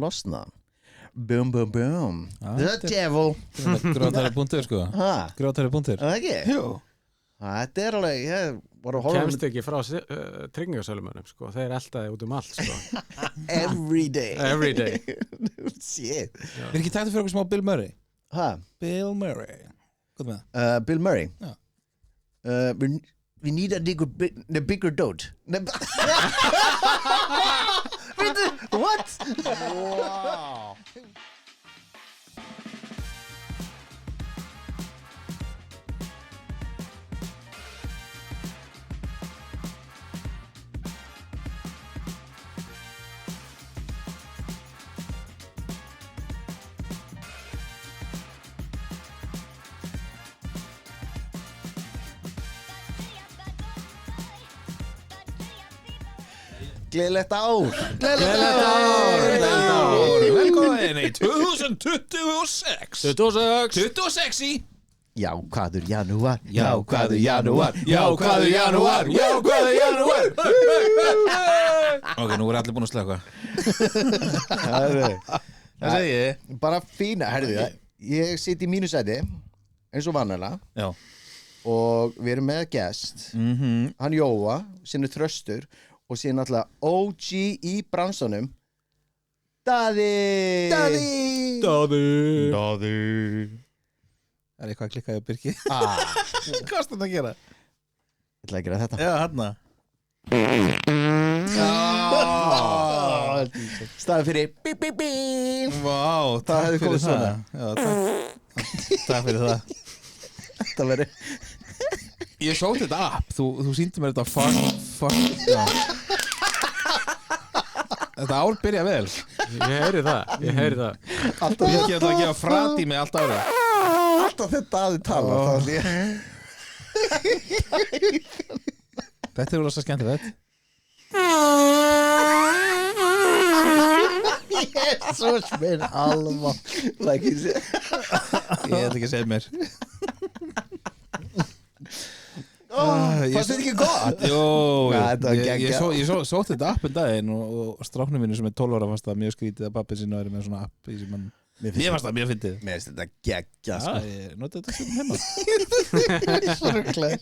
losna. Boom, boom, boom. The devil. Grótari búntur sko. Grótari búntur. Það ekki? Jú. Þetta alveg, ég var að horfa Kemst ekki frá tryggingasölumönnum sko. Þeir eltaði út allt sko. every day. Every day. Shit. Ekki tægt fyrir okkur smá Bill Murray? Bill Murray. Hvað með það? Bill Murray. Já. We need a bigger dude. What? Wow. Gleðilegt ár. Velkomin í 2026. 26 í Jákvæður janúar. Jákvæður janúar. Ok, nú er allir búin að slökka. Það segi ég. Bara fína, herðu það. Ég sit í mínu sæti eins og vanlega. Já. Og við erum með gest. Hann Jóa, sinni Þröstur. Og síðan náttúrulega OG í bransanum Daði. Það er eitthvað að klikka í Birki. Hvað er þetta að gera? Ég ætla að gera þetta. Já, hérna. Staðan fyrir bíp bíp bíp. Vá, það hefði komið svona. Já, takk fyrir það. Þetta verður Ég sóti þetta app. Þú sýndi mér þetta fuck. Já. Þetta ár byrja vel. Ég heyri það. Alltaf ég get að gefa frati með allt árið. alltaf þetta að þið tala Þetta er rosa skemmtilegt. Jesus minn alveg like ég ætla ekki að segja mér. Fannst þetta ekki gott? Jó, ég sótti þetta app daginn og stráknum minni sem er 12 ára fannst það mjög skrítið að pappi sinna væri með svona app í sem hann Mér fannst það mjög fyndið. Mér finnst þetta geggja sko. Ég nota þetta sem heima. Sorglega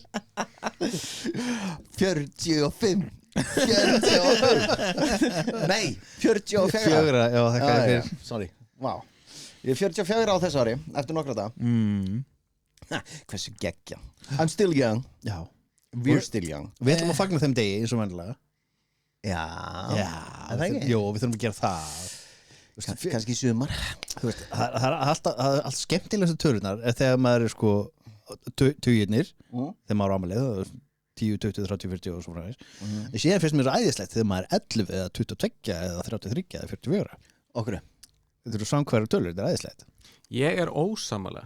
45 Nei 44 Já, þakka þér fyrir. Sorry, wow Ég er 44 á þessu ári, eftir nokkra dag Hversu geggja I'm still young Já. We're still young Við ætlum að fagna þeim degi eins og vennilega. Já það ekki? Jó, við þurfum að gera það. Kannski í sumar Þú veist, það er alltaf skemmtilegstu tölunar þegar maður er sko tugirnir þegar maður er ámalið 10, 20, 30, 40 og svo frá þess síðan finnst mér svo æðislegt þegar maður er 11 eða 22 eða 33 eða 44 Okkur Þetta eru samkvæður tölur, þetta er æðislegt. Ég er ósammála.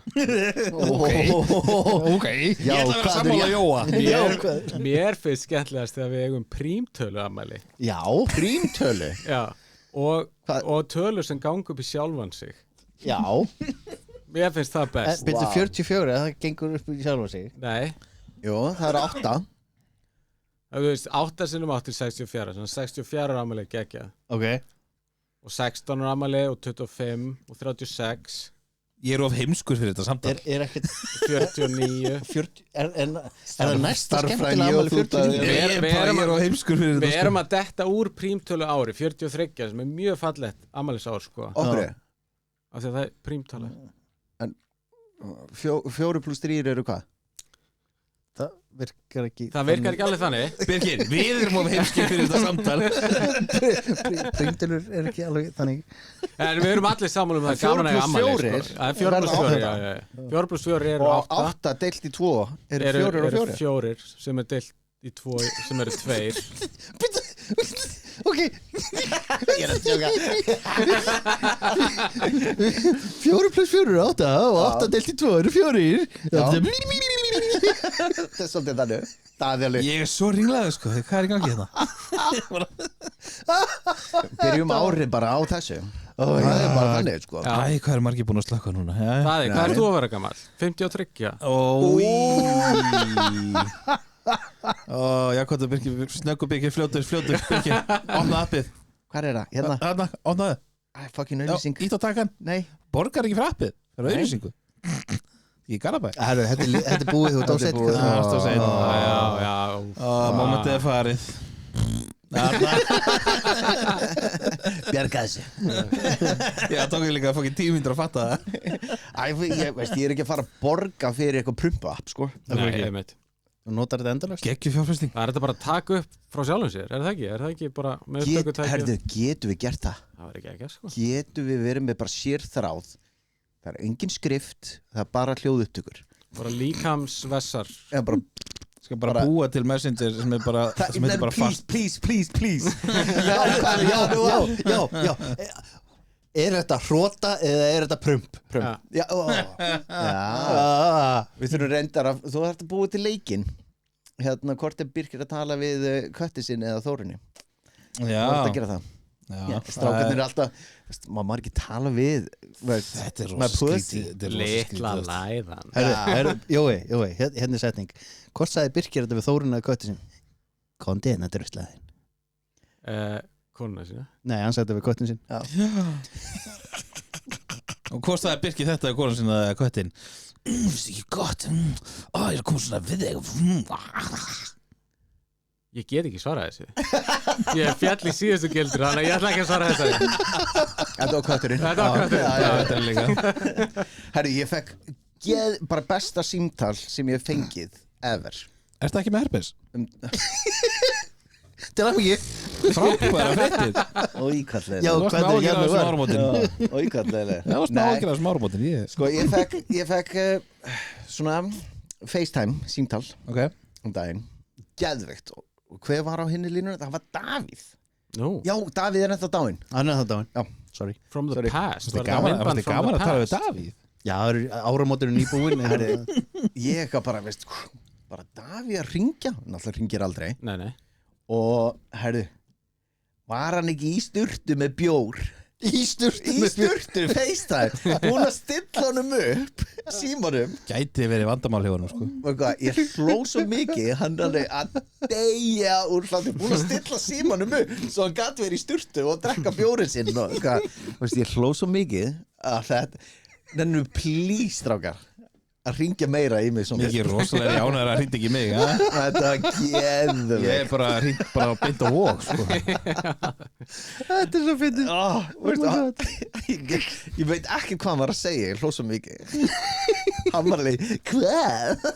Ok Ég ætla að vera sammála Jóa. Mér finnst skemmtilegast þegar við eigum prímtölu afmæli. Já, prímtölu Já Og tölur sem ganga upp í sjálfan sig. Já Mér finnst það best. Byrju 44, það gengur upp í sjálfa sig. Nei Jú, það eru 8 Þú veist, 8 sinnum 8 er 64 Svona 64 afmæli geggja. Ok Og 16 afmæli og 25 og 36 Ég er of heimskur fyrir þetta samtal. Er ekkert 49 Er það næsta skemmtilega afmæli 49? Ég er of heimskur fyrir þetta. Við erum að detta úr prímtölu ári 43 sem er mjög fallegt afmælisár sko. Okkur Af því að það er prímtala. En 4 + 3 eru hvað? Það virkar ekki alveg þannig. Birgir, við erum of heimskir fyrir þetta samtal. Prímtölur er ekki alveg þannig En við erum allir saman um það gaman að afmæli sko. 4 + 4 4 + 4 eru 8 og 8 deilt í 2 eru 4 og 4 4 sem er deilt í 2 sem eru 2 Ok Ég er að tjóka 4 + 4 eru 8 og 8 deilt í 2 eru 4 Þetta er svolítið þannig Ég er svo ringlaður sko, hvað er í gangi hérna? Byrjum árið bara á þessu Það er bara þannig sko Æ, hvað er margir búin að slaka núna? Hvað er þú að vera gammal? 53 Já, hvað er Birgir, snöggu Birgir, fljótur Birgir, opna appið. Hvað er það? Hérna Opnaðu fucking auðlýsing Ít á takkan, Nei borgar ekki fyrir appið Það er auðlýsingu Í Garabæ Þetta er búið þú Þetta er búið. Já Momentið er farið Bjarga þessu Já, tók ég líka fucking 10 mínútur að fatta það ég er ekki að fara að borga fyrir eitthvað prumpa-app sko Nei, einmitt Þú notar þetta endalaust Gekkju fjárfesting Það er þetta bara að taka upp frá sjálfum sér, er það ekki? Er það ekki bara með upptökutæki? Herðu, getum við gert það? Það var ekki sko Getum við verið með bara sérþráð Það er engin skrift Það er bara hljóðupptökur Bara líkamsvessar Eða bara Skal bara búa til Messenger sem er bara sem heitir bara fast Please Já Er þetta hróta eða er þetta prump? Já Við þurfum reyndar að Þú þarft að búa til leikinn Hérna, hvort er Birkir að tala við kötti sinni eða Þórunni Þú þarft að gera það Strákarnir er alltaf maður ekki tala við Þetta er rosa skrítið Litla læðan Jói, hérna er setning Hvort sagði Birkir þetta við Þórunni eða kötti sinni? Kondi, þetta er ruslaðin Konuna sína Nei, hann sagði þetta við köttin sinn Og hvort það er Birkir þetta að konan sinna eða köttin Finnst ekki gott Ég er að koma svona við þig Ég get ekki svarað þessu Ég er fjall í síðustu gildur Þannig að ég ætla ekki að svara þessu Þetta var kötturinn Þetta var kötturinn Þetta er líka Herru, ég fekk bara besta símtal sem ég hef fengið ever Ertu ekki með herpes? Til að mikið Frábæra fréttir Ói, hvað Já, Þú varst með hvernig ágjörða þessum var? árumótin Ói, hvað Það varst með ágjörða þessum árumótin Sko, ég fekk svona FaceTime símtal Ok daginn Geðveikt Og hver var á hinni línunni? Það var Davíð Nú, Já, Davíð er ennþá dáinn Hann er það dáin Já, Sorry from the Sorry. past Það er gaman að tala við Davíð Já, áramóturinn nýbúin Ég eitthvað bara, veist bara Davíð að ringja Náttúrulega ringir aldrei Nei Og, herðu var hann ekki í sturtu með bjór Í sturtu FaceTime Búin að stilla honum upp símanum Gæti verið vandamál hjá honum sko og hvað, ég hló svo mikið hann alveg að deyja úr hlátri búin að stilla símanum upp svo hann gat verið í sturtu og drekka bjórinn sinn og hvað, veist, ég hló svo mikið að þetta nennum please strákar að ringja meira í mig svona Mikið rosalega ánæður að hringdi ekki mig þetta var geðveikt. Ég er bara hringt bara beint á vók sko Þetta er svo fyndið ég veit ekki hvað hann var að segja ég hló svo mikið hann var alveg, hvað?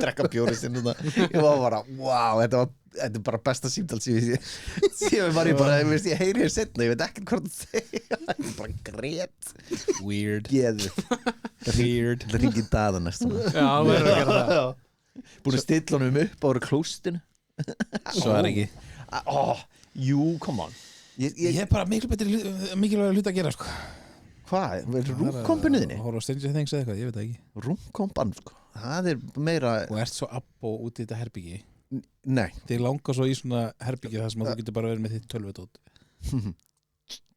drekka bjórinn sinn ég var bara, wow, þetta er bara besta símtal síðan var ég bara, ég heyri hér setna ég veit ekki hvað það segja það er bara grét Weird Weird Það ringið daða næstum Já, verður að gera það Búin að stilla honum upp á klóstinu Svo er ekki Jú, come on Ég er bara mikilvæg hlut að gera sko Hvað? Rúmkompunuðinni? Hóra á Stranger Things eða eitthvað, ég veit það ekki Rúmkompan, sko Það er meira Og ert svo abbo út í þetta herbyggi Nei Þið langar svo í svona herbyggi þar sem að þú getur bara verið með þitt tölvudót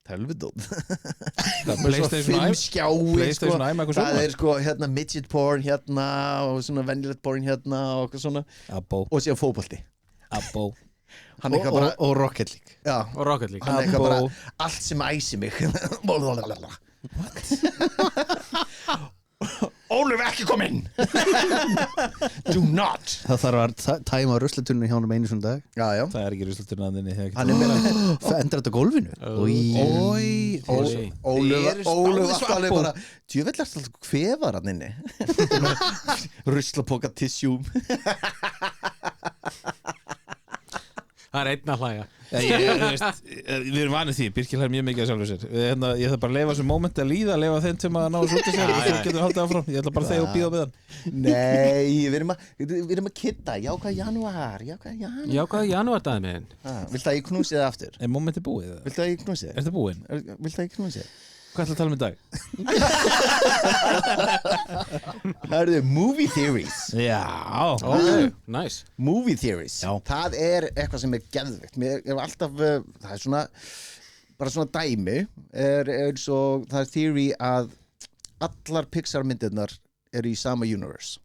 Tölvudótt PlayStation PlayStation iMac og Það svona er sko hérna midget porn hérna og svona venjulegt porn hérna og eitthvað svona Abbo og síðan fótbolti Abbo Hann er eitthvað bara og Rocket League Já, Og Rocket League hann er eitthvað bara allt sem æsi mig Ólöf ekki kom inn Do not Það þarf að tæma ruslatunni hjá honum einu svona dag Já, já Það er ekki ruslaturinn að þinni Hann er með Endur þetta á gólfinu Ólöf alltaf alveg bara Djöfell er alltaf hvefar hann inni Ruslapoka tissjúm Það er einn að hlæja Við erum vanið því, Birkir hlæðir mjög mikið að sjálfur sér Ég ætla bara að leifa þessu moment að líða leifa þeim til að ná þessu út í sér og svo getur haldið áfram Ég ætla bara að þegja og bíða með hann Nei, við erum að kidda Jákvæð janúar Jákvæð janúardaginn minn Viltu að ég knúsi það aftur? Er momenti búið? Viltu að ég knúsi það? Ertu búinn? Viltu að ég knúsi það? Hvað ætla að tala um í dag? Hörðu, movie theories Já Ok, nice Movie theories Já. Það er eitthvað sem er geðveikt Mér er alltaf, það er svona bara svona dæmi er eins og það er theory að allar Pixar myndirnar eru í sama universe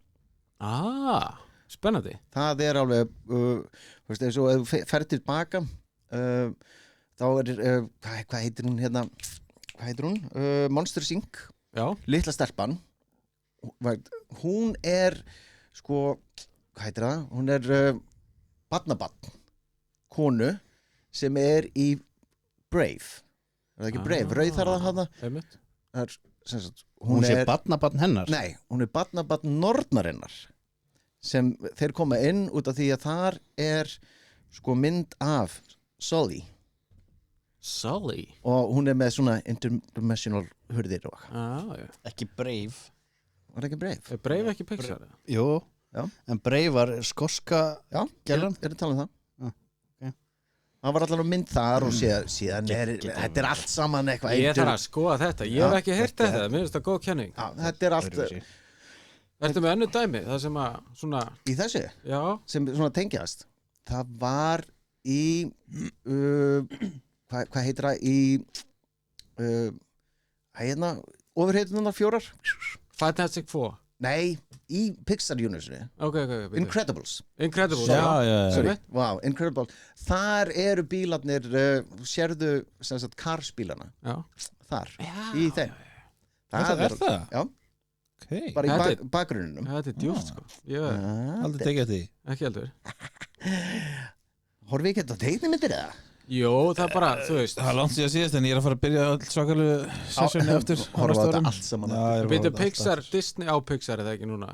Spennandi Það er alveg veist, eins og ef þú ferð tilbaka þá er hvað heitir hún hérna hvað heitir hún? Monsters Inc. Já, Litla stelpan. Hún sko, hvað heitir það? Hún barnabarn, konu sem í Brave. Það ekki Brave? Rauðharða hana? einmitt. Það sem sagt, Hún sé barnabarn hennar. Nei, hún barnabarn nornarinnar sem þeir koma inn út af því að þar sko mynd af Sully Sully. og hún með svona interdimensional hurðir og Já. Ekki Brave. var það ekki Brave? Er Brave ekki Pixar? Jú, Já. en Brave var skoska. Já, Gerðan? er að tala um það ok. Það var allar mynd þar og síðan þetta allt saman eitthvað Ég þarf að skoða þetta, ég hef ekki heyrt þetta. Mér finnst það góð kenning. Já, þetta allt Ertu með önnu dæmi? Það sem að svona, í þessu já, sem svona tengjast það var í hvað heitir það í ofurheitunar 4 Fantastic Four. nei, í Pixar Universe Ok. Incredibles Incredibles. Já. Sorry. Wow, Incredibles þar eru bílarnir sérðu sem sagt Cars bílana Já. þar, í þeim Það er það? Já, Okay. bara í Þetta bakgrunninum Þetta er djúpt sko. Ég Aldrei tekið eftir því. ekki heldur. Horfum við ekki þetta á teiknimyndir eða? Jó, það er bara, þú veist. Það er langt síðan síðast en ég er að fara að byrja svakalega sessjónu eftir. Horfa á þetta allt saman Já, Býtu Pixar, Disney á Pixar eða ekki núna?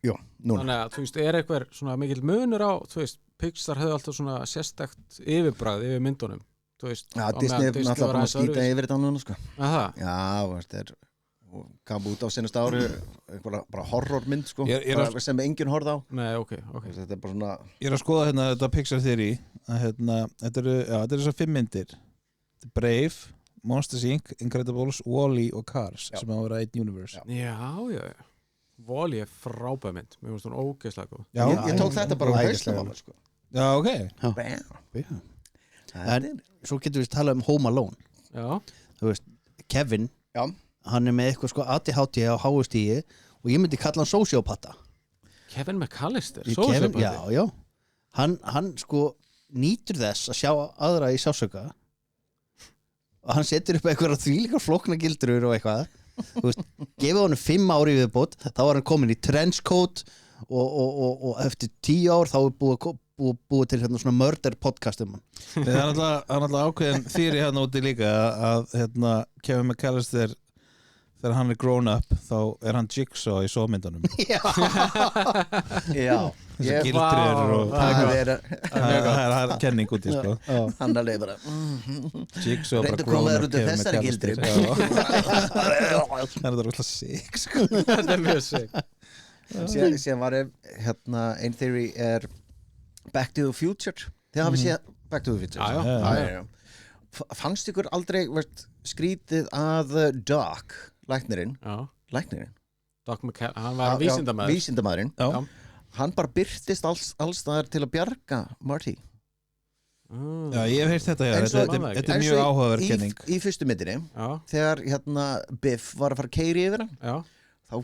Jú, núna Þannig að, þú veist, er eitthvað svona mikill munur á, þú veist, Pixar hefði alltaf svona sérstakt yfirbragð yfir myndunum, þú veist. Já, á Disney meðan er náttúrulega búin að var aðeins skýta öðruvísi. yfir þetta núna sko. Aha. Já, þetta kam út á senast ári bara horrormynd sko, Ég er bara sem enginn horfði á Nei, ok. þetta bara svona Ég er að skoða hérna þetta Pixar Theory að þetta eru þessar 5 myndir. Brave, Monsters Inc., Incredibles, Wall-E og Cars sem hafa verið einn universe. Já. Wall-E er frábæð mynd. Mér finnst hún ógeðslega góð. Já, ég tók þetta bara á æðislega hausnum á mér, sko. já, ok. Bam. En svo getum við talað um Home Alone. Já. Þú veist, Kevin, Já. hann er með eitthvað sko ADHD á háustíi og ég myndi kalla hann sociopata. Kevin McAllister. Kevin, já. Hann sko nýtur þess að sjá aðra í sásauka og hann setur upp eitthvað þvílíkar flókna gildrur og eitthvað. Þú veist, gefið honum 5 ári viðbót, þá var hann komin í trenchcoat og eftir 10 ár þá er búið til hérna svona murder podcast hann. Það er alltaf ákveðin þýri hérna úti líka að Kevin McAllister þegar hann er grown up þá er hann Jigsaw í soðmyndunum. Já. Þessi gildrur og það er kenning úti sko. Hann alveg bara Jigsaw bara reyndu að grown koma þér up út af Kevin þessari McAllister. gildru. Það er alltaf sick sko. Þetta er mjög sick. Síðan var ein theory Back to the Future. Þið hafið séð Back to the Future. Já. Fannst ykkur aldrei skrítið að Doc, læknirinn Doc McCall, hann var vísindamaður. Vísindamaðurinn. Já. Hann bara birtist alls staðar til að bjarga Marty. Já, ég hef heyrt þetta. Þetta er mjög áhugaverð kenning. Í fyrstu myndinni, Já. þegar Biff var að fara að keyra yfir hann, Já. þá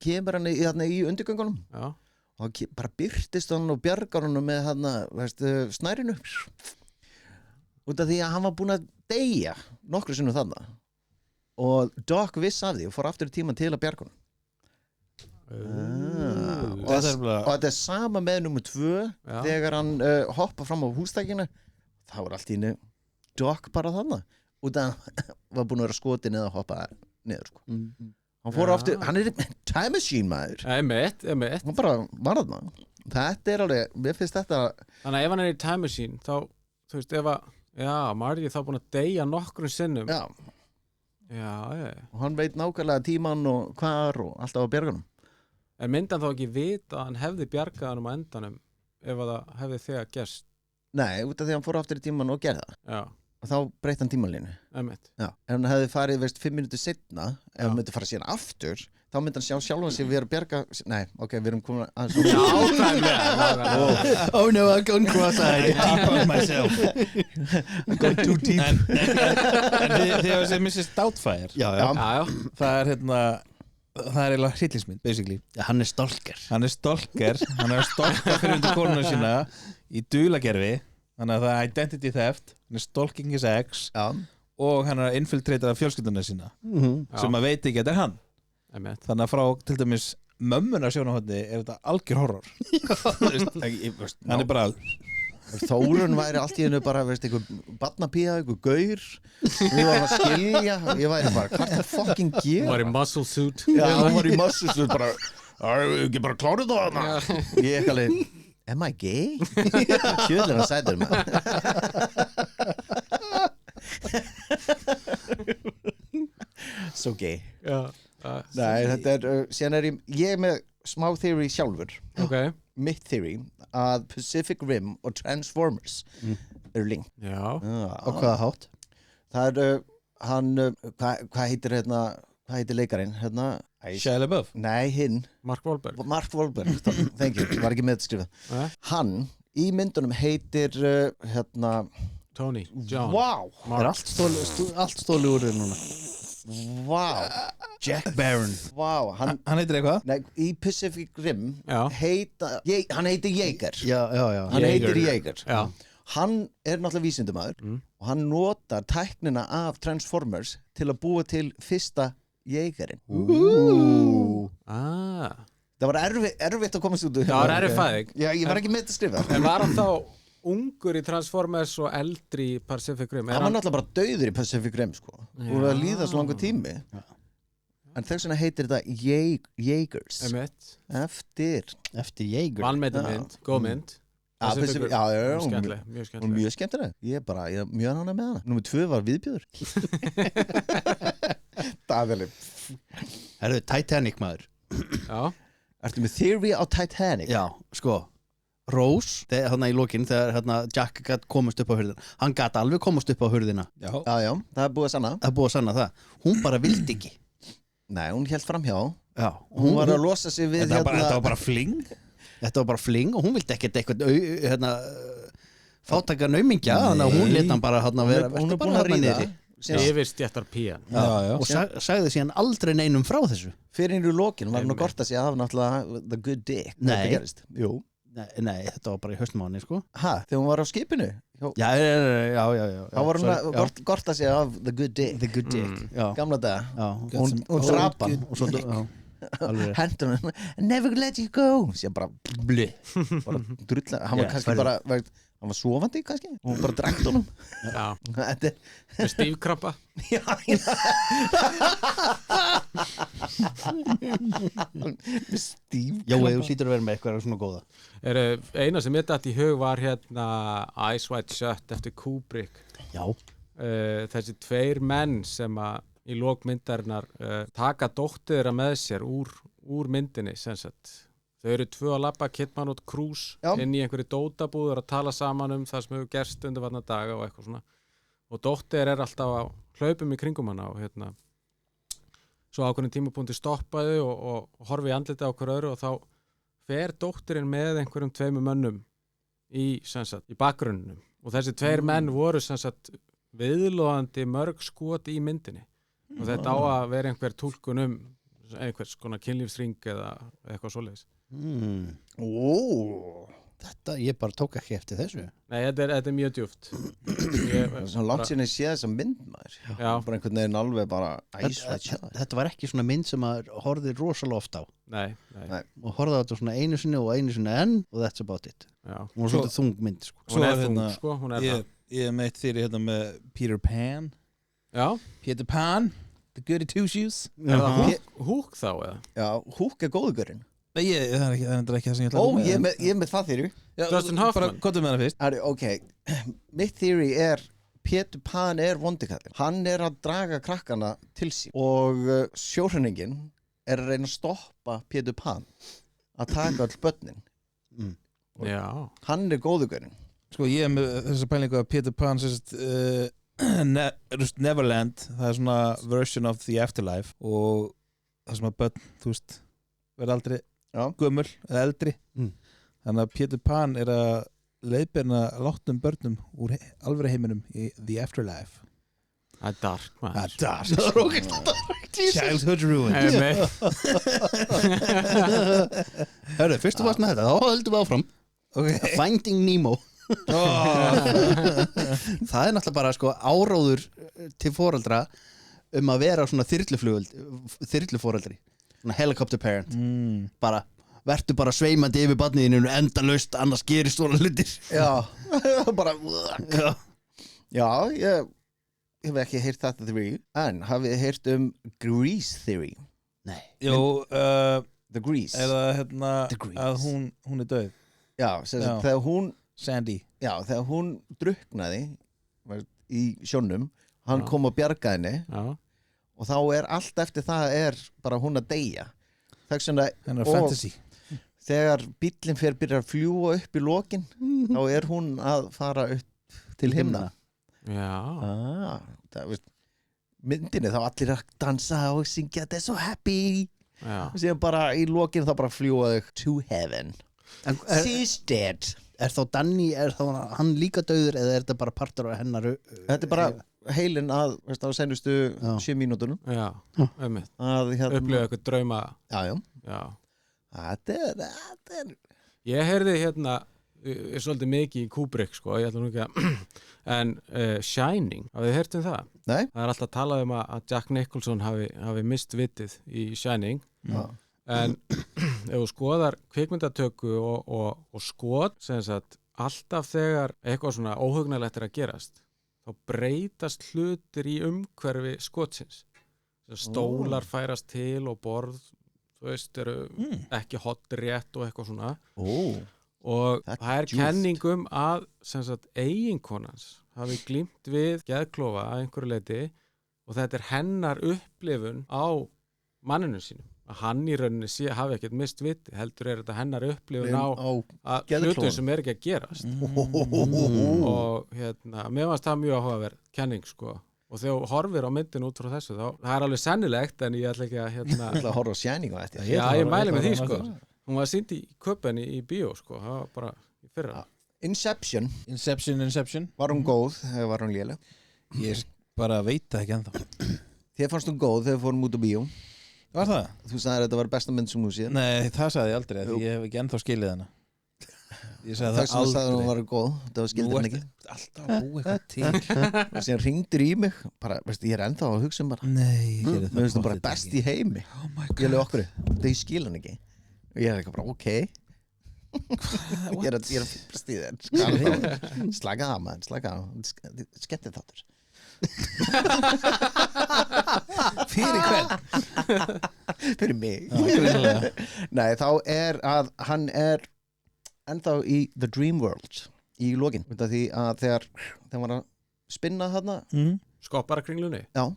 kemur hann í undirgöngunum. Já. Og bara birtist hann og bjargar hann með snærinu út af því að hann var búinn að deyja nokkru sinnum þarna og Doc viss af því og fór aftur í tíman til að bjarga hann og þetta er sama með nummer 2 þegar hann hoppa fram á hústækinu þá var allt í einu Doc bara þarna út af að hann var búinn að vera skotin eða hoppa niður sko. Hann fór aftur, hann er time machine maður. Einmitt. Hann bara var þarna. Þetta er alveg, mér finnst þetta. Þannig að ef hann er í time machine, þá, þú veist, Marty er þá búin að deyja nokkrum sinnum. Já. Já. Og hann veit nákvæmlega tíman og hvar og alltaf á bjarganum. En myndi hann þá ekki vita að hann hefði bjargað hann á endanum ef að það hefði þegar gerst? Nei, út af því að hann fór aftur í tíman og gerði það. Já. Og þá breytti hann tímalínu. Einmitt. Já. Ef hann hefði farið 5 mínútur seinna, ef hann myndi fara síðan aftur, þá myndi hann sjá sjálfan sig við erum bjarga. Nei, ok, við erum komin aðeins. Já, Oh no, I've gone cross-eyed. Deep on myself. I got too deep. En þið hefur séð Mrs. Doubtfire. Já. Það er eiginlega hryllingsmynd, basically. Já, hann er stalker. Hann er stalka fyrir undir konuna sína í dulagerfi. Þannig að það er identity theft. Hann er stalking his ex. Já. og hann er að infiltrata fjölskylduna sína sem maður veit ekki að þetta er hann Einmitt. þannig að frá til dæmis mömmuna sjónahotni er þetta algjör horror hann er bara Þórun væri allt í hennu bara, veist, einhver barnapía, einhver gaur við varum að skilja, ég væri bara hvað er fucking Hún gera? var í muscle suit Já, hún var í muscle suit bara, ekki bara klárið það hana ég ekki alveg, am I gay? Kjöðlir að sætur maður so gay Já, Nei, þetta síðan ég er með smá theory sjálfur ok mitt theory að Pacific Rim og Transformers eru link Já, Á hvaða hátt? það hann hvað heitir hérna hvað heitir leikarinn hérna Shia LaBeouf nei hinn Mark Wahlberg Mark Wahlberg thank you var ekki með þetta skrifað hann í myndunum heitir hérna Tony, John wow Það er allt stóli úr þér núna wow Jack Barron wow hann heitir eitthvað nei í Pacific Rim Já. hann heitir Jaeger Já hann heitir Jaeger Já, hann er náttúrulega vísindamaður og hann notar tæknina af Transformers til að búa til fyrsta Jaegerinn það var erfitt að komast út það var erfið fæðing já, ég var ekki með þetta að skrifa En var hann þá ungur í Transformers og eldri í Pacific Rim? hann var náttúrulega bara dauður í Pacific Rim sko. og það líða svo langur tími en þess vegna heitir þetta Jaegers Einmitt. eftir Jaeger Vanmetin mynd, góð mynd Pacific Rim. já, Mjög skemmtileg, mjög hún skemmtileg mjög skemmtileg ég er mjög hana með hana Númer 2 var viðbjöður Daðaleg Herðu, Titanic maður Já, Ertu með theory á Titanic? Já, sko Rose, hérna í lokin þegar Jack gat komast upp á hurðina hann gat alveg komast upp á hurðina Já, það er búið að sanna það er búið að sanna það hún bara vildi ekki Nei, hún hélt framhjá Já, Hún var að losa sig við þetta var bara fling þetta var bara fling og hún vildi ekkert eitthvað fátaka naumingja þannig að hún lét hann bara vera Hún er búin að ríða yfir stjættar pían og sagði síðan aldrei neinum frá þessu Fyrir í lokin var hún að gorta sig af náttúrulega the good dick Nei. Jú Nei, þetta var bara í haustmáni sko Hæ? Þegar hún var á skipinu? Já Þá var hún að gorta sig af the good dick The good dick já. Gamla daga Já. Hún drap hann og svo hendur hann Never let you go Sér bara bli bara drulla Hann var kannski bara Hann var sofandi kannski og hún bara drækt honum Já, Þetta með stífkrabba Já, með stíf Já, þú hlýtur að vera með eitthvað svona góða Eina sem ég datt í hug var hérna Eyes Wide Shut eftir Kubrick Já Þessi tveir menn sem að í lok myndarinnar taka dóttir þeirra með sér úr myndinni sem sagt. Þau eru tvö að labba Kidman og Cruise inn í einhverju dótabúður að tala saman það sem hefur gerst undanfarna daga og eitthvað svona og dóttir er alltaf á hlaupum í kringum hana og hérna svo ákveðin tímapunkti stoppaði og horfi í andliti á hver öðru og þá fer dóttirinn með einhverjum tveimur mönnum í bakgrunnum og þessi tveir menn voru viðlóðandi mörg skot í myndinni og þetta á að vera einhver túlkun einhvers konar kynlífsring eða eitthvað svoleiðis Þetta, ég bara tók ekki eftir þessu Nei, þetta er mjög djúpt Svona langt síðan ég sé þessa mynd maður bara einhvern veginn alveg bara Þetta var ekki svona mynd sem maður horfði rosalega oft á Nei. og horfði á þetta svona einu sinni og einu sinni enn og that's about it Hún var svona þung mynd sko. Hún er þung sko, hún er það Ég meitt þér hérna með Peter Pan Já Peter Pan, the goody two shoes Er það Hook þá eða? Já, Hook er góðugurinn Nei, það er ekki það sem ég ætla Ó, ég er með það þeirri Dustin Hoffman Hvað er með það fyrst? Ok, mitt theory er Peter Pan er vondikallinn Hann er að draga krakkana til sín og sjórhenningin er að reyna að stoppa Peter Pan að taka all börnin Já Hann er góðugurinn Sko, ég er með þessa pælingu að Peter Pan Neverland það er svona version of the afterlife og það sem að börn, þú veist verða aldrei gömul eða eldri þannig að Peter Pan er að leiðbyrna látnum börnum úr alvöru heiminum í the afterlife Það er dark maður dark Childhood ruined Hörru, fyrst þú varst með þetta þá höldum við áfram Finding Nemo Það er náttúrulega bara sko áróður til foreldra að vera svona þyrluforeldri svona helicopter parent bara, vertu bara sveimandi yfir barniðinu endalaust, annars gerist svona hlutir Já, bara Já, ég hef ekki heyrt þetta theory en hafið þið heyrt Grease theory? Nei. Jú, The Grease eða hérna The Grease. að hún er döð Já, þegar hún Sandy þegar hún druknaði í sjónum hann kom og bjargaði henni og þá allt eftir það bara hún að deyja hennar fantasy þegar bíllinn byrjar að fljúa upp í lokin þá hún að fara upp til himna myndinni þá allir að dansa og syngja þetta svo happy og síðan bara í lokin þá bara fljúa þau to heaven she's dead þá Danny, þá hann líka dauður eða þetta bara partur af hennar þetta bara heilin á senustu 7 mínútunum upplifa eitthvað drauma þetta er ég heyrði svolítið mikið í Kubrick sko, ég ætla nú ekki að en Shining, hafið þið heyrt það? Nei. Það er alltaf talað að Jack Nicholson hafi mist vitið í Shining en ef þú skoðar kvikmyndatöku og skot sem sagt, alltaf þegar eitthvað svona óhugnalegt að gerast þá breytast hlutir í umhverfi skotsins stólar færast til og borð þú veist, eru ekki hot rétt og eitthvað svona og það er kenningum að sem sagt, eiginkonans hafi glímt við geðklofa að einhverju leyti og þetta er hennar upplifun á manninu sínum að hann í rauninni hafi ekkert mist viti heldur þetta hennar upplifun á hlutum sem ekki að gerast og mér fannst það mjög áhugaverð kenning sko og þegar þú horfir á myndin út frá þessu þá það er alveg sennilegt en ég ætla ekki að ætla að horfa á Shining og þetta já ég mæli með því sko hún var sýnd í Köpen í bíó sko það var bara í fyrra Inception var hún góð eða var hún léleg? Ég bara veit það ekki ennþá Þér fannst hún góð þegar fórum út á bíó Var það? Þú sagðir að þetta var besta mynd sem hún séð Nei, það sagði ég aldrei, því ég hef ekki ennþá skilið hana Ég sagði það aldrei Þess að hún var góð, það var skildið henni ekki Alltaf að búa eitthvað til Og síðan hringdir í mig bara, veistu, ég ennþá að hugsa bara Nei, mér finnst þú bara best í heimi Ég alveg okkur, það ég skil hann ekki Og ég ekki bara, ok Ég er að fyrst í þér Slaka á maður, slaka á Skemmtið þáttur Fyrir hvern? Fyrir mig Nei, þá að hann ennþá í The Dream World í lokin því að þegar var að spinna þarna skoppara kringlunni já,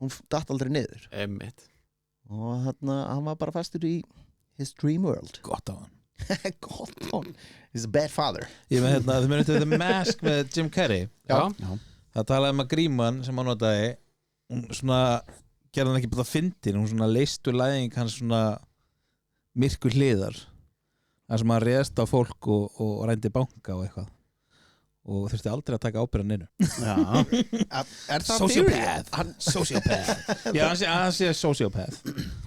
hún datt aldrei niður Einmitt. Og þarna hann var bara fastur í his dream world Gott á hann Gott á hann He's a bad father Ég með þið munið til The Mask með Jim Carrey Já. Það talaði að gríman sem hann notaði hún svona gerði hann ekki bara fyndin hún svona leistu læðing hans svona myrkur hliðar þar sem hann réðst á fólk og rændi banka og eitthvað og þurfti aldrei að taka ábyrgðan innu Er það Sociopath Já, hann sé sociopath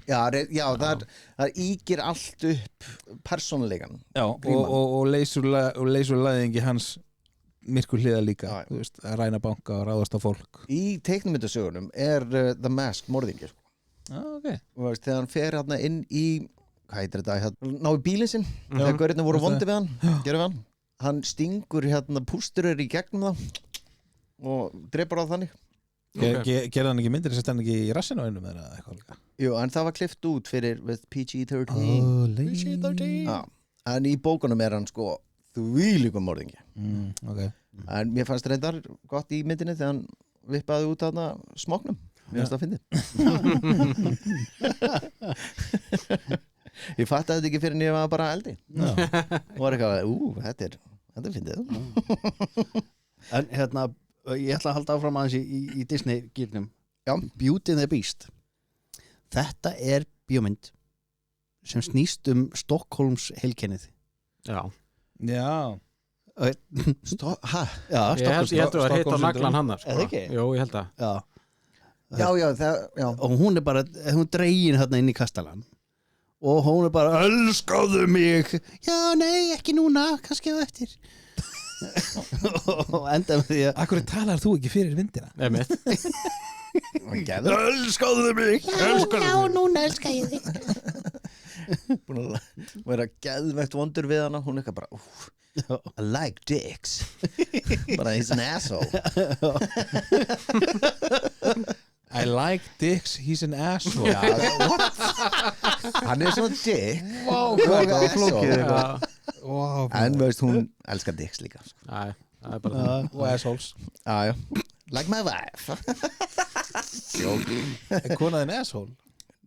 Já, það ígir allt upp persónuleikan Já, og leysur læðingi hans myrkur hliða líka þú veist, að ræna banka og ráðast á fólk Í teiknumyndasögunum The Mask morðingi okay. Þegar hann fer hérna inn í hvað heitir þetta, ná í bílinn sinn þegar gaurinn voru vondi við hann hann stingur hérna pústurur í gegnum það og drepar á þannig Gerði hann ekki myndir þess að stend ekki í rassinu á einum eða eitthvað líka Jú, en það var klippt út fyrir PG-13 PG-13 En í bókunum hann sko þvílíkum morðingi okay. En mér fannst reyndar gott í myndinni þegar hann vippaði út þarna smoknum Mér fannst það að fyndi Ég fatt að þetta ekki fyrir en ég var bara eldri og var eitthvað, þetta er fyndið En hérna, ég ætla að halda áfram aðeins í Disney-gírnum Beauty and the Beast Þetta er bíómynd sem snýst Stockholms heilkennið Já Hæ? Já, ég held að það var hitt á naglan hannar Eða ekki? Jó, ég held að Já, og hún er bara, hún dregin hérna inn í kastalan og hún er bara, elskaðu mig já, nei, ekki núna, kannski á eftir og enda með því að Akkur talar þú ekki fyrir vindina? Einmitt. elskaðu mig núna elska ég þig búin að vera geðvegt vondur við hana hún eitthvað bara I like dicks bara he's an asshole I like dicks, he's an asshole. Já, what? Hann svona dick og flókið Wow, en veist hún elskar dicks líka sko. Nei, það bara það. og assholes. Já, like my wife Er konaðin asshole?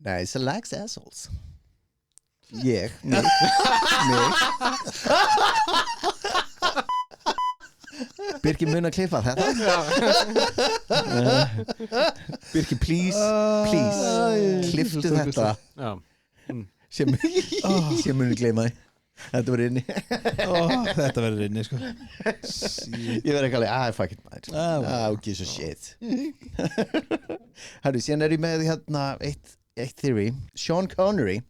Nei, she likes assholes Mig Birkir mun að klippa þetta Birkir, please klipptu þetta Já. sem mun gleyma því þetta var inni Þetta verður inni, sko. ég verði ekki alveg, fuck it maður gives a shit Herru, síðan ég með hérna eitt theory Sean Connery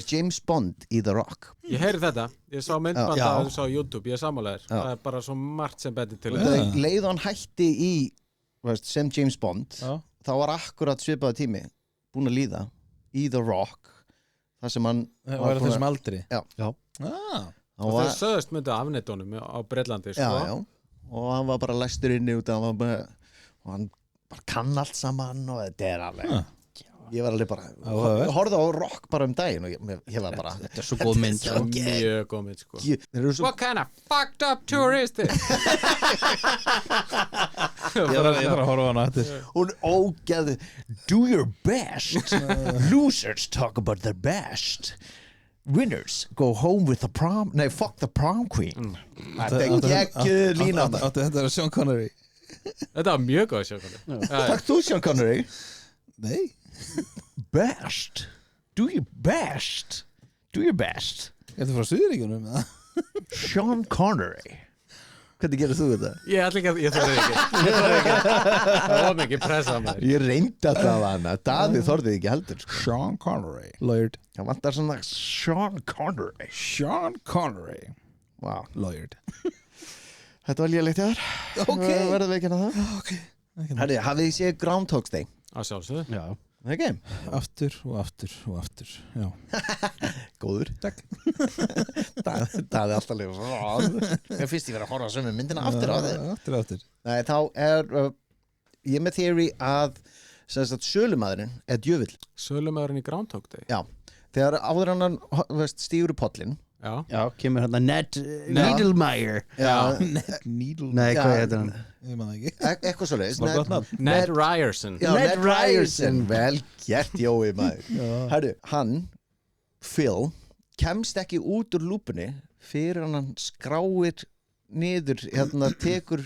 James Bond í The Rock Ég heyri þetta, ég sá myndband Já. að þú sá YouTube, ég er sammálaður. Það er bara svo margt sem betur til leið hann hætti í sem James Bond Já. þá var akkurat svipaða tími búin að líða í The Rock þar sem hann Það var þessum aldri. Já. Ah. Og þeir sögðust myndu afneitunum á Bretlandi, sko. já, og hann var bara læstur inni út og hann bara kann allt saman og þetta er alveg ég var alveg bara horfði á Rock bara daginn og ég var bara þetta svo góð mynd sko. Mjög góð mynd, sko. svo, What kind of fucked up tour is this? Ég þarf að horfa á hana eftir. hún ógeði do your best losers talk about their best winners go home with the prom fuck the prom queen þetta er geggjuð lína Áttu þetta er Sean Connery? Þetta var mjög góð, sjókvæmlega. takk þú Sean Connery Nei. best do your best Er þetta frá Suðuríkjunum? Sean Connery hvernig gerir þú þetta? Ég ætla ekki að, ég þorði ekki. Það var mikið pressa á mér. Ég reyndi að það hana Daði þorðið ekki heldur sko. Sean Connery. Lawyered. Það vantar svona Sean Connery Sean Connery. wow. Lawyered. Þetta var lélegt hjá þér verðum við ekki að það Herri, hafið þið séð Groundhog's Day? Á sjálfsögðu. já Okay. Aftur og aftur og aftur. Já. Góður Takk. Daði alltaf leið Ég fyrst ég verið að horfa á sömu myndina aftur á þig Aftur og aftur. Nei, þá er ég með theory að sölumaðurinn er djöfull Sölumæðurinn í Groundhog Day. Já, þegar áður hann stígur í pollin Já. já, kemur hérna Ned Needlemeyer Needle. nei, Já. hvað heitir hann? Ég man það ekki. eitthvað svo leiðis Var gott nafn. Ned Ryerson. Já, Ned Ryerson vel gert Jói maður Herru, hann Phil, kemst ekki út úr lúpunni fyrir hann skráir niður, tekur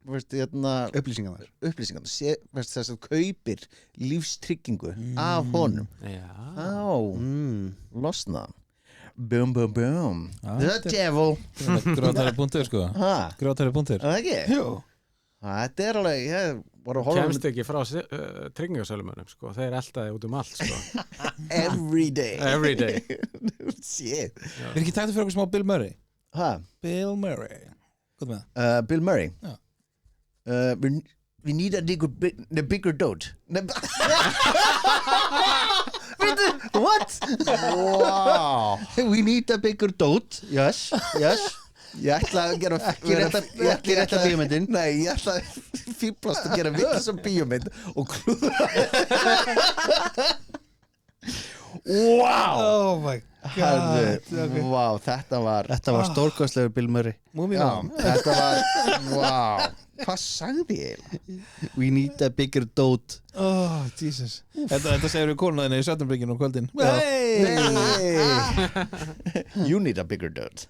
upplýsingarnar þess að kaupir lífstryggingu af honum Já. losna boom boom boom the devil Grótari punktur, sko. ha, Grótari punktur. það ekki? Jú. Þetta er alveg, ég var að horfa Kemst ekki frá tryggingasölumönnum, sko. Þeir eltaði út allt, sko. every day Every day. shit Er ekki tættu fyrir okkur smá Bill Murray? ha, Bill Murray. Hvað með það? Bill Murray Já. we need a bigger dote what? wow we need a bigger dote yes ég ætla að gera ekki rétta bíómyndin nei, ég ætla að fíblast að gera vilsam bíómynd og klúðra wow Oh my Herðu, wow, þetta var stórkostlegur Bill Murray Moving já, on. þetta var wow, hvað sagði ég? we need a bigger dote Oh, Jesus. Þetta segir við konuðinni í Sötnumbygginu um kvöldin. Hey. You need a bigger dote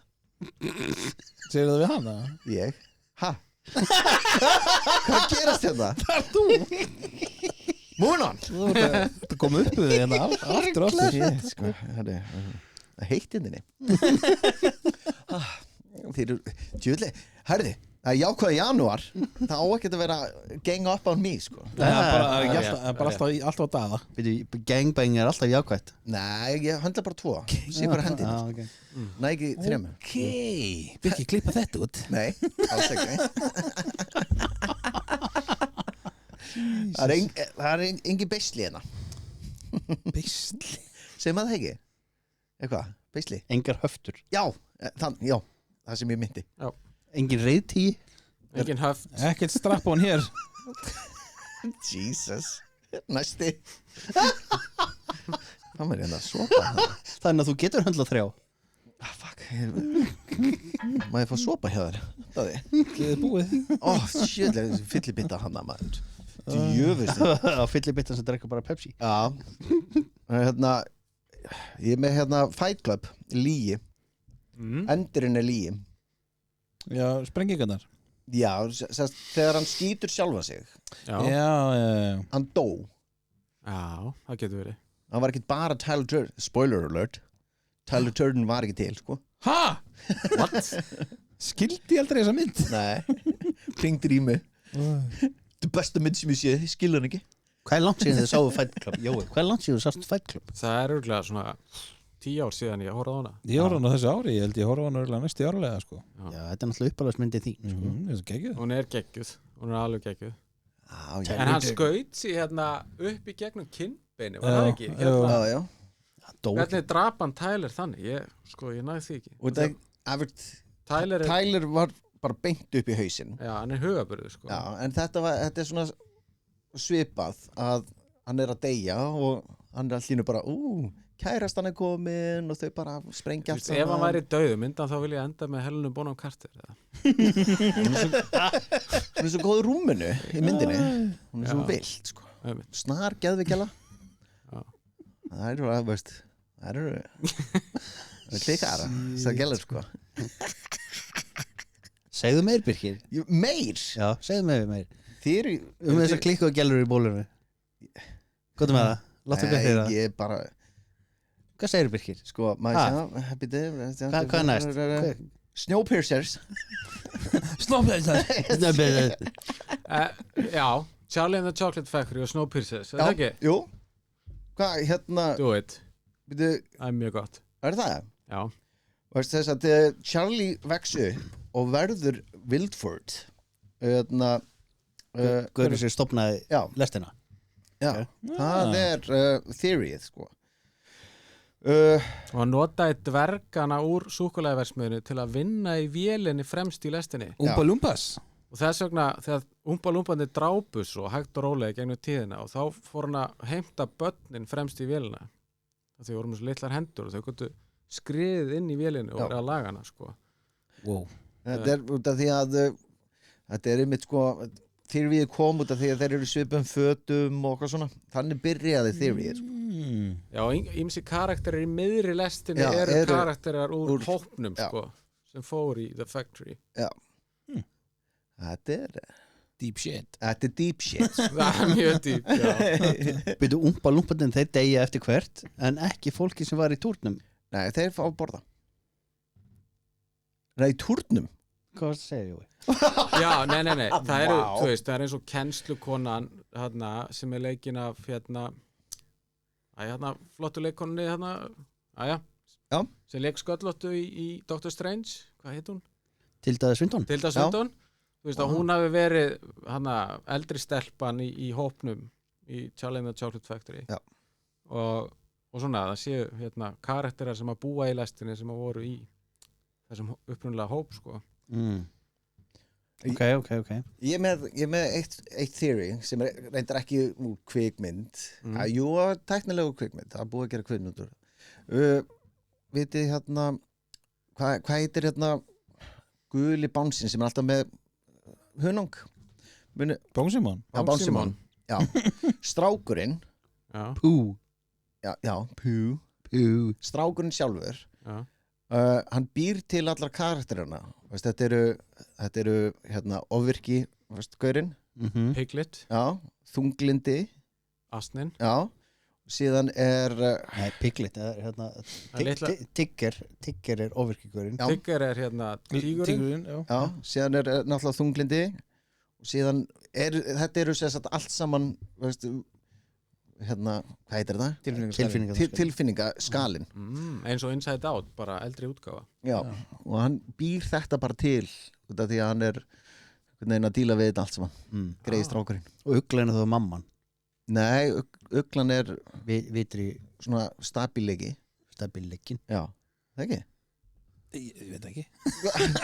Segir það við hana? Ég? Ha? Hvað gerast hérna? Það er þú Moving on Það kom upp við hérna aftur og aftur. sko, það er heittindinni Þeir eru djúðlega Herði, Það er jákvæða janúar. Það á ekki að vera gang up on me, sko. Það er bara alltaf að daða. Gangbang er alltaf jákvætt. Nei, ég höndla bara 2. Sé bara hendin. Okay. Nei, ekki 3. Byrki klippa þetta út. Nei, alls ekki. Það er engin beisli hérna. Beisli? Segir maður það ekki? Eitthvað, beisli? Engar höftur. Já, það sem ég myndi. Já. Engin reiðtí. Engin höft. Ekkert strapp-on hér. Jesus. Næsti. Það maður hérna að sopa það. Þannig að þú getur höndlað 3. Fuck. Má ég fá sopa hjá þér? Það er. Þið er búið. Shit, fyllibitta hana maður. Djöfust. Á fyllibittan sem drekka bara Pepsi. Já. Ég er með Fight Club, Líi. Endurinn er Líi. Já, sprengingarnar. Já, þegar hann skýtur sjálfa sig. Já. Hann dó. Já, það getur verið. Hann var ekki bara Tyler Durden. Spoiler alert. Tyler Durden var ekki til, sko. Ha? What? Skildi ég aldrei þessa mynd? Nei. Hringdir í mig. Það er besta mynd sem ég sé, ég skil hann ekki. Hvað er langt síðan þið sáu Fight Club? Jói, hvað er langt síðan þið sást Fight Club? Það er örgulega svona 10 ár síðan ég horfði á hana. Ég horfði á hana þessu ári, ég held ég horfði á hana örgulega næstu árlega, sko. Já, þetta er náttúrulega uppáhaldsmyndin þín, sko. Það er geggjuð. Hún er geggjuð, hún er alveg geggjuð. Já. En hann skaut sér upp í gegnum kinnbeini, var það ekki? Já. Hvernig drap hann Tyler þannig? Ég næði því ekki. Tyler var bara beint upp í hausinn. Já, hann er hugaburður, sko. Já, en þetta er svona svipað að hann er að deyja og hann er allir bara, kærastan er komin og þau bara sprengja allt saman. Ef hann væri dauður, myndi hann þá vilja enda með Helenu Bonham Carter? Hún er svo góð í rúminu í myndinni. Hún er svo vilt, sko. Snar, geðveikjala. Það eru að, veist, það eru klikara, það gælir, sko. Segðu meir, Birkir. Meir? Já, segðu meir. Þið eru... Þess að klikka og gælur í bólunum. Hvað með það? Láttu mig þeirra. Ég bara... Hvað segir Birkir? Sko, maður Hvað er næst? Snowpiercers. Snowpiercers. Já, Charlie and the Chocolate Factory og Snowpiercers, er það ekki? Jú. Hvað, Do it. Það er mjög gott. Er það? Já. Veist þess að Charlie vex upp og verður Wildford. Guður sér stofnaði lestina. Já, það er theoryið, sko. Og hann notaði dvergana úr súkkulaðiverksmiðinu til að vinna í vélinni fremst í lestinni. Oompa Loompas. Og þess vegna, þegar Oompa Loompanir drápu svo hægt og rólega gegnum tíðina og þá fór hann að heimta börnin fremst í vélina. Þau voru með svo litlar hendur og þau gætu skriðið inn í vélinu og verið að laga hana, sko. Wow. Þetta er út af því að þetta er einmitt, sko, þeoríið kom út af því að þeir eru svipum fötum og eitthvað svona. Þannig byrjaði þeoríið, sko. Já, ýmsi karakterir í miðri lestinni eru karakterir úr hópnum, sko, sem fór í The Factory. Já. Þetta er... Deep shit. Þetta er deep shit. Það er mjög deep, já. Byrju, Oompa Loompanir, þeir deyja eftir hvert, en ekki fólki sem var í túrnum. Nei, þeir fá að borða. Nei, í túrnum? Hvað varst að segja, Jói? Já, nei. Það eru, þú veist, það er eins og kennslukonan sem er leikin af flottu leikkonunni Já. Sem leik sköllóttu í Doctor Strange. Hvað heit hún? Tilda Swinton. Þú veist að hún hafi verið eldri stelpan í hópnum í Charlie and the Chocolate Factory. Já. Og svona, það séu karakterar sem að búa í lestinni sem að voru í þessum upprunalega hóp, sko. Ok. Ég er með eitt theory sem reyndar ekki úr kvikmynd. Jú, tæknilegu kvikmynd. Það er búið að gera kvikmyndur. Vitið hvað heitir guli bánsin sem er alltaf með hunang? Bánsimón? Já, Bánsimón. Já. Strákurinn. Já. Pú. Já, Pú. Strákurinn sjálfur. Já. Hann býr til allar karakterina. Þetta eru ofvirki, gaurinn. Piglet. Já, þunglindi. Asnin. Já. síðan Nei, Piglet hérna, Tigger ofvirkingurinn Tigger hérna tígurinn já, síðan náttúrulega þunglindi og síðan þetta eru sem sagt allt saman veistu, hérna, hvað heitir það? Tilfinningaskalinn eins og Inside Out, bara eldri útgáfa já, og hann býr þetta bara til út af því að hann einhvern veginn að díla við þetta allt saman greiði strákurinn og uglan þá mamman nei, uglan vitri svona stabilegi já, það ekki? Ég veit ekki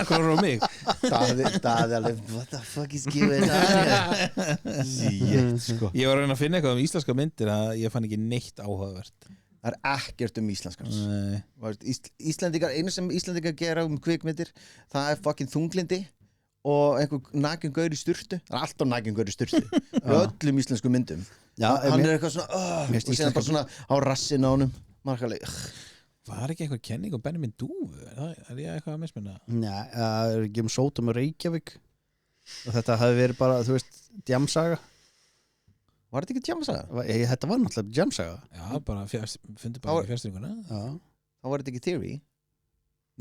hvað er á mig? Daði alveg what the fuck is giving sko. Ég var að reyna að finna eitthvað íslenska myndir að ég fann ekki neitt áhugavert það ekkert íslenskar Íslendingar, einu sem Íslendingar gera kvikmyndir, það fucking þunglindi og einhver nakin gaur í sturtu það alltaf nakin gaur í sturtu öllum íslensku myndum hann eitthvað svona og síðan bara svona á rassin á honum markaleg Var ekki eitthvað kenning á Benjamin Dúfu? Er ég eitthvað að mismunna? Nei, það er ekki Sódóma Reykjavík og þetta hafi verið bara, þú veist, djamsaga Var þetta ekki djamsaga? Þetta var náttúrulega djamsaga Já, bara fundi bara í fjárstringuna Þá var þetta ekki theory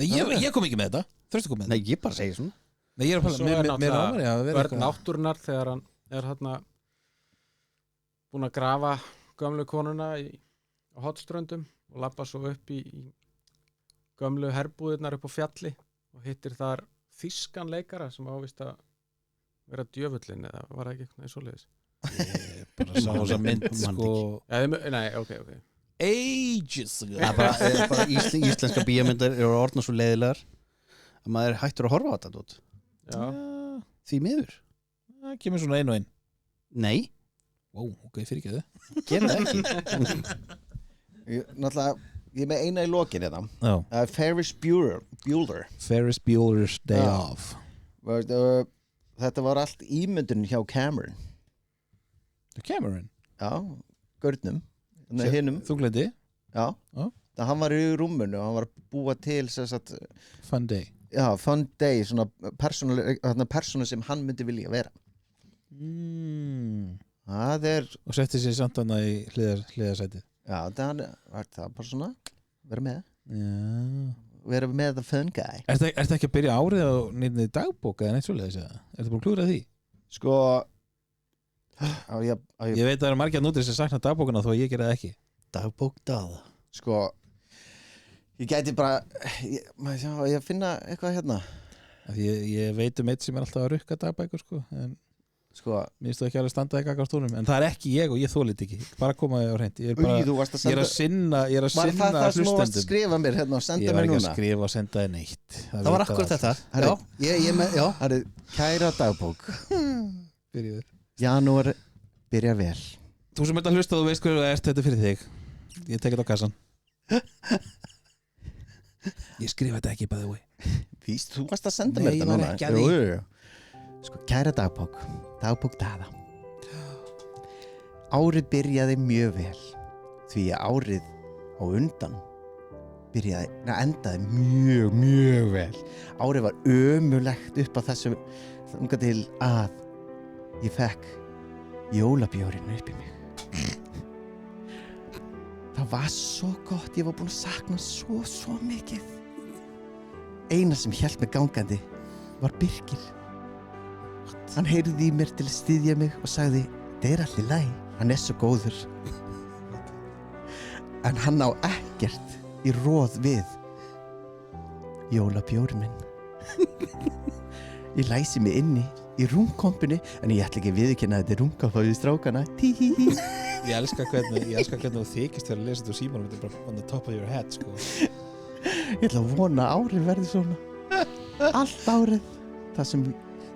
Nei, ég kom ekki með þetta Þröstu kom með þetta Nei, ég bara segi svona Nei, ég er að pæla Svo Börn náttúrunar þegar hann hérna búin að grafa gömlu konuna á Hotströndum og labba svo upp í gömlu herbúðirnar upp á fjalli og hittir þar þýskan leikara sem ávist að vera djöfullin eða var það ekki eitthvað svoleiðis Ég bara sá þessa mynd sko Nei, ok Ages ago Það er bara íslenska bíómyndar eru orðna svo leiðilegar að maður er hættur að horfa á þetta dót. Því miður Það kemur svona einu og einn Nei ok, fyrir ekki þau Gerum það ekki Náttúrulega, ég með eina í lokin þetta Ferris Bueller Ferris Bueller's Day Off Þetta var allt ímyndun hjá Cameron Cameron? Já, gaurnum Hinnum Þunglindi? Já, það hann var í rúmunu og hann var að búa til sagt, Fun Day Já, Fun Day, svona persónu sem hann myndi vilja vera Það Og setti sér samt hana í hliðarsætið Já, það var bara svona vera með the fun guy Ertu ekki að byrja árið á nýrni dagbók eða neitt svoleiðis eða? Ertu búin að klúra því? Sko Ég veit að það eru margir að nútir sem sakna dagbókuna þó að ég gera það ekki Dagbók Daða Sko ég gæti bara ég finna eitthvað hérna Ég veit eitt sem er alltaf að rukka dagbækur sko en sko, mér finnst það ekki alveg standað ekki á stólum en það er ekki ég og ég þólit ekki bara koma á hreint ég er að sinna var það sem þú varst að hlustendum skrifa mér hérna og senda ég mér var ekki núna að skrifa og senda þér neitt það var akkurat þetta já kæra dagbók byrjuður janúar byrja vel þú sem ert að hlusta þú veist hverju það ert þetta fyrir þig ég tek þetta á kassan ég skrifa þetta ekki by the way víst þú varst að senda mér þetta núna ekki að því sko kæra dagbók Daða árið byrjaði mjög vel því að árið á undan endaði mjög vel árið var ömurlegt upp á þessu þangað til að ég fekk jólabjórinn upp í mig það var svo gott ég var búin að sakna svo mikið eina sem hélt mig gangandi var Birkir hann heyrði í mér til að styðja mig og sagði þetta er allir læg, hann er svo góður en hann á ekkert í róð við jólabjóri minn ég læsi mig inni í rúmkompinu en ég ætla ekki að viðurkenna að þetta er rúmkompa við strákana tíhíhí ég elska hvernig þú þykist þegar að lesa þetta á símanum þetta er bara on the top of your head sko. ég ætla að vona að árið verði svona allt árið það sem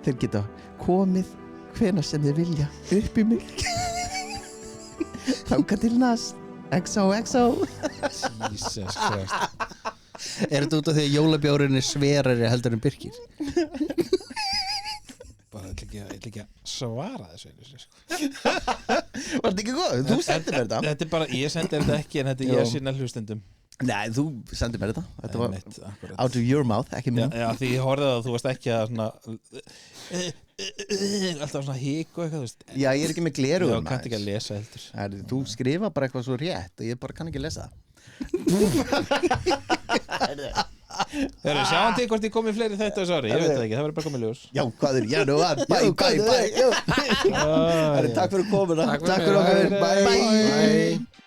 þeir geta komið hvenær sem þeir vilja upp í mig þangað til næst XOXO Jesus Christ Er þetta út af því að jólabjórinn er sverari heldur en Birkir? bara ég ætla ekki að svara þessu sko. Var þetta ekki góð? Þú sendir mér þetta Þetta er bara, ég sendi þetta ekki en þetta er ég sinna hlustendum Nei, þú sendir mér þetta var Einmitt, akkurat. out of your mouth, ekki mín Já, því ég horfði að þú varst ekki að svona alltaf svona hík og eitthvað, þú veist. Já, ég er ekki með glerugur Já, kannt ekki að lesa heldur. Þú skrifa bara eitthvað svo rétt og ég bara kann ekki lesa Þegar sjáum til hvort ég komi fleiri þetta þessu ári, ég veit það ekki, það verður bara komið ljós. Já, hvað er janúar, bye Takk fyrir komuna. Takk fyrir okkur. Bye.